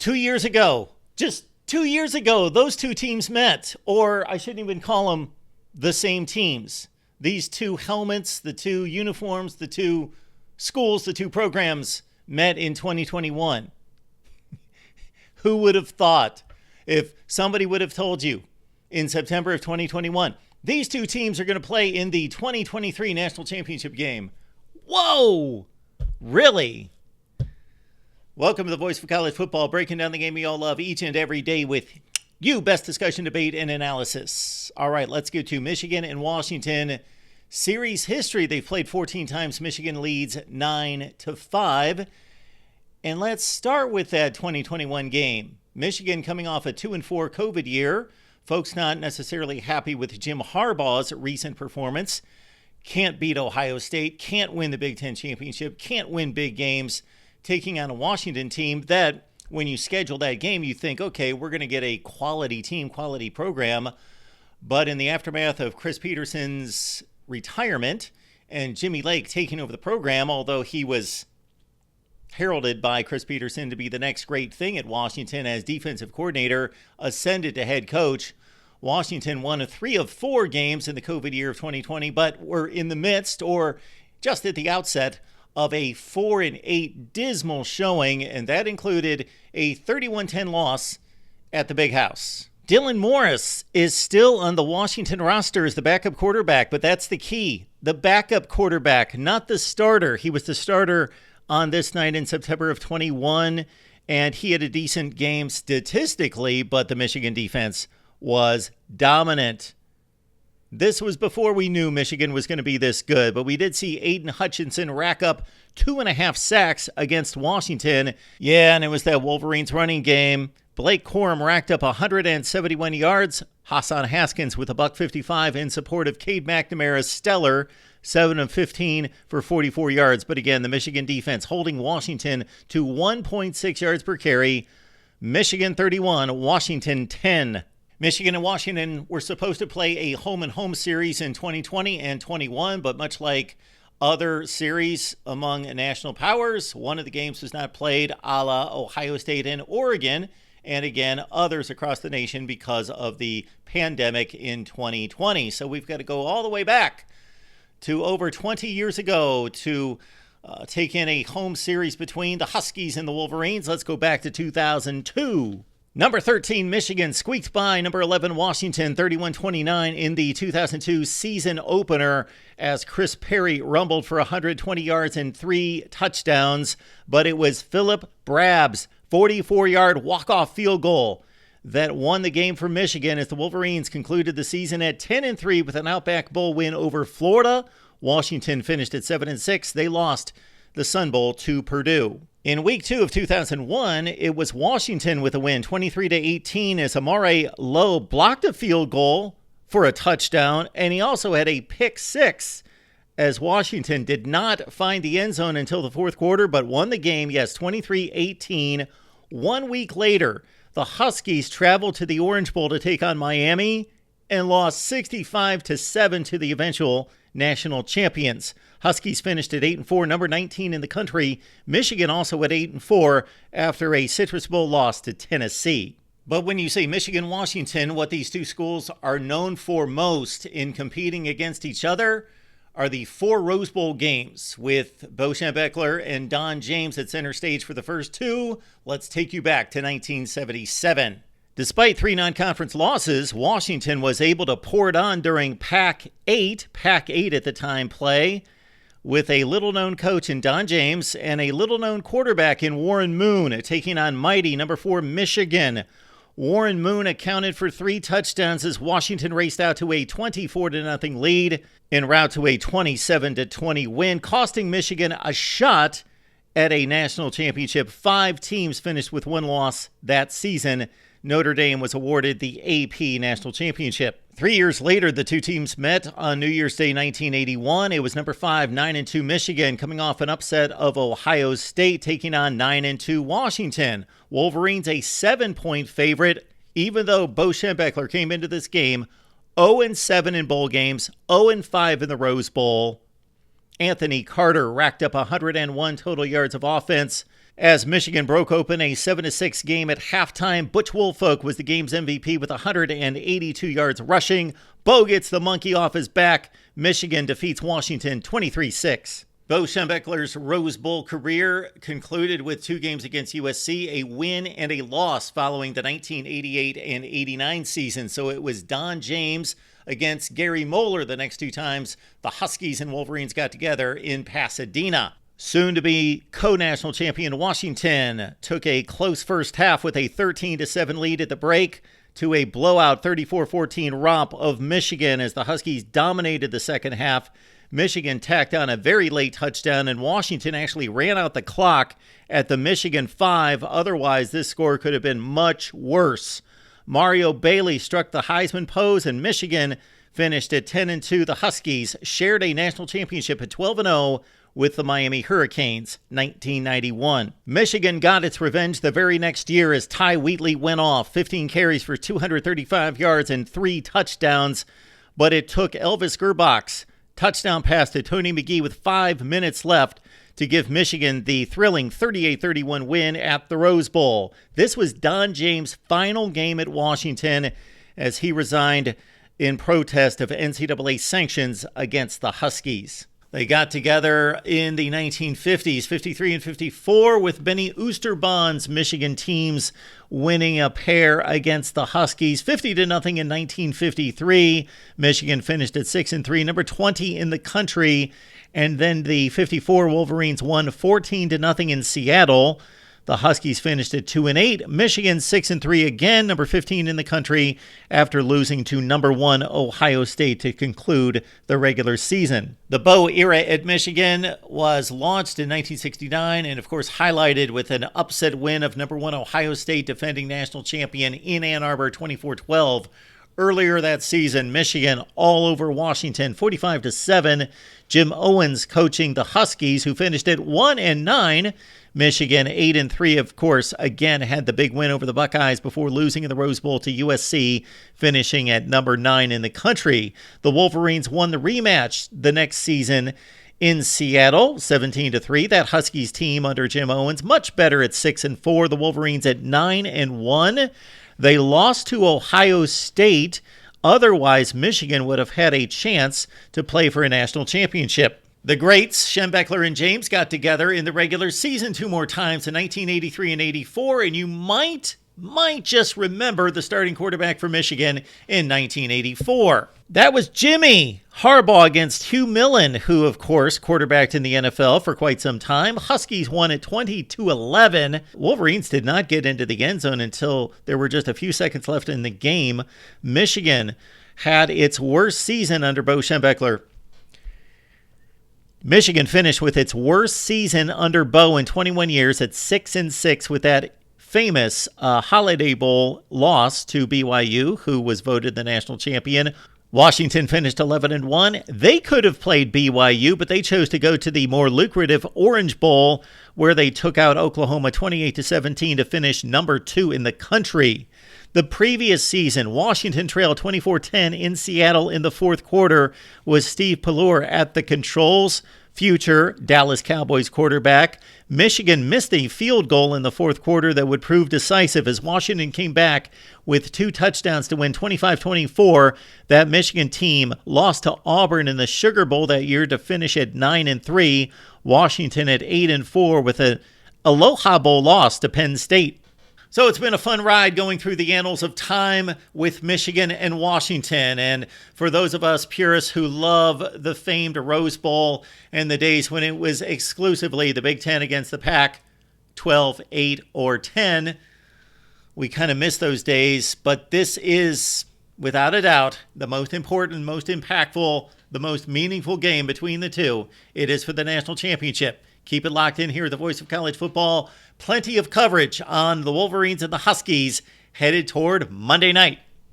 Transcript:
2 years ago, just 2 years ago, those two teams met, or I shouldn't even call them the same teams. These two helmets, the two uniforms, the two schools, the two programs met in 2021. Who would have thought, if somebody would have told you in September of 2021, these two teams are going to play in the 2023 National Championship game? Whoa! Really? Welcome to the Voice of College Football, breaking down the game we all love each and every day with you, best discussion, debate, and analysis. All right, let's go to Michigan and Washington. Series history, they've played 14 times. Michigan leads 9-5. And let's start with that 2021 game. Michigan coming off a 2-4 COVID year. Folks not necessarily happy with Jim Harbaugh's recent performance. Can't beat Ohio State, can't win the Big Ten championship, can't win big games. Taking on a Washington team that, when you schedule that game, you think, okay, we're going to get a quality team, quality program. But in the aftermath of Chris Peterson's retirement and Jimmy Lake taking over the program, although he was heralded by Chris Peterson to be the next great thing at Washington as defensive coordinator, ascended to head coach, Washington won 3 of 4 games in the COVID year of 2020, but were in the midst, or just at the outset, of a 4-8 dismal showing, and that included a 31-10 loss at the Big House. Dylan Morris is still on the Washington roster as the backup quarterback, but that's the key. The backup quarterback, not the starter. He was the starter on this night in September of 21, and he had a decent game statistically, but the Michigan defense was dominant. This was before we knew Michigan was going to be this good, but we did see Aiden Hutchinson rack up 2.5 sacks against Washington. Yeah, and it was that Wolverines running game. Blake Corum racked up 171 yards. Hassan Haskins with a $155 in support of Cade McNamara's stellar 7 of 15 for 44 yards. But again, the Michigan defense holding Washington to 1.6 yards per carry. Michigan 31, Washington 10. Michigan and Washington were supposed to play a home-and-home series in 2020 and 21, but much like other series among national powers, one of the games was not played, a la Ohio State and Oregon, and again, others across the nation because of the pandemic in 2020. So we've got to go all the way back to over 20 years ago to take in a home series between the Huskies and the Wolverines. Let's go back to 2002. Number 13, Michigan squeaked by number 11, Washington, 31-29 in the 2002 season opener as Chris Perry rumbled for 120 yards and 3 touchdowns. But it was Philip Brab's 44-yard walk-off field goal that won the game for Michigan as the Wolverines concluded the season at 10-3 with an Outback Bowl win over Florida. Washington finished at 7-6. They lost the Sun Bowl to Purdue. In week 2 of 2001, it was Washington with a win, 23-18, as Amare Lowe blocked a field goal for a touchdown, and he also had a pick 6 as Washington did not find the end zone until the fourth quarter, but won the game, yes, 23-18. 1 week later, the Huskies traveled to the Orange Bowl to take on Miami and lost 65-7 to the eventual national champions. Huskies finished at 8-4, number 19 in the country. Michigan also at 8-4 after a Citrus Bowl loss to Tennessee. But when you say Michigan-Washington, what these two schools are known for most in competing against each other are the 4 Rose Bowl games with Bo Schembechler and Don James at center stage for the first 2. Let's take you back to 1977. Despite 3 non-conference losses, Washington was able to pour it on during Pac-8 at the time play, with a little-known coach in Don James and a little-known quarterback in Warren Moon, taking on mighty number 4 Michigan. Warren Moon accounted for 3 touchdowns as Washington raced out to a 24-0 lead en route to a 27-20 win, costing Michigan a shot at a national championship. 5 teams finished with 1 loss that season. Notre Dame was awarded the AP National Championship. 3 years later, the two teams met on New Year's Day 1981. It was number 5, 9-2 Michigan, coming off an upset of Ohio State, taking on 9-2 Washington. Wolverines a 7-point favorite, even though Bo Schembechler came into this game 0-7 in bowl games, 0-5 in the Rose Bowl. Anthony Carter racked up 101 total yards of offense. As Michigan broke open a 7-6 game at halftime, Butch Woolfolk was the game's MVP with 182 yards rushing. Bo gets the monkey off his back. Michigan defeats Washington 23-6. Bo Schembechler's Rose Bowl career concluded with 2 games against USC, a win and a loss following the 1988 and 89 season. So it was Don James against Gary Moeller the next 2 times the Huskies and Wolverines got together in Pasadena. Soon to be co-national champion Washington took a close first half with a 13-7 lead at the break to a blowout 34-14 romp of Michigan as the Huskies dominated the second half. Michigan tacked on a very late touchdown, and Washington actually ran out the clock at the Michigan 5. Otherwise, this score could have been much worse. Mario Bailey struck the Heisman pose, and Michigan finished at 10-2. The Huskies shared a national championship at 12-0 with the Miami Hurricanes, 1991. Michigan got its revenge the very next year as Ty Wheatley went off, 15 carries for 235 yards and 3 touchdowns, but it took Elvis Gerbach's touchdown pass to Tony McGee with 5 minutes left to give Michigan the thrilling 38-31 win at the Rose Bowl. This was Don James' final game at Washington as he resigned in protest of NCAA sanctions against the Huskies. They got together in the 1950s, 53 and 54, with Benny Oosterbond's Michigan teams winning a pair against the Huskies, 50-0 in 1953. Michigan finished at 6-3, number 20 in the country. And then the 54 Wolverines won 14-0 in Seattle. The Huskies finished at 2-8. Michigan 6-3 again, number 15 in the country, after losing to number 1 Ohio State to conclude the regular season. The Bo era at Michigan was launched in 1969 and, of course, highlighted with an upset win of number 1 Ohio State, defending national champion in Ann Arbor 24-12. Earlier that season, Michigan all over Washington, 45-7. Jim Owens coaching the Huskies, who finished at 1-9. Michigan 8-3, of course, again had the big win over the Buckeyes before losing in the Rose Bowl to USC, finishing at number 9 in the country. The Wolverines won the rematch the next season in Seattle, 17-3. That Huskies team under Jim Owens, much better at 6-4. The Wolverines at 9-1. They lost to Ohio State. Otherwise, Michigan would have had a chance to play for a national championship. The greats, Schembechler and James, got together in the regular season 2 more times in 1983 and 84, and you might just remember the starting quarterback for Michigan in 1984. That was Jimmy Harbaugh against Hugh Millen, who, of course, quarterbacked in the NFL for quite some time. Huskies won at 20-11. Wolverines did not get into the end zone until there were just a few seconds left in the game. Michigan had its worst season under Bo Schembechler. Michigan finished with its worst season under Bo in 21 years at 6-6 with that famous Holiday Bowl loss to BYU, who was voted the national champion. Washington finished 11-1. They could have played BYU, but they chose to go to the more lucrative Orange Bowl, where they took out Oklahoma 28-17 to finish number 2 in the country. The previous season, Washington trailed 24-10 in Seattle in the fourth quarter, with Steve Pellure at the controls. Future Dallas Cowboys quarterback. Michigan missed a field goal in the fourth quarter that would prove decisive as Washington came back with 2 touchdowns to win 25-24. That Michigan team lost to Auburn in the Sugar Bowl that year to finish at 9-3. Washington at 8-4 with an Aloha Bowl loss to Penn State. So it's been a fun ride going through the annals of time with Michigan and Washington. And for those of us purists who love the famed Rose Bowl and the days when it was exclusively the Big Ten against the Pac, 12, 8, or 10, we kind of miss those days. But this is, without a doubt, the most important, most impactful, the most meaningful game between the two. It is for the national championship. Keep it locked in here at the Voice of College Football. Plenty of coverage on the Wolverines and the Huskies headed toward Monday night.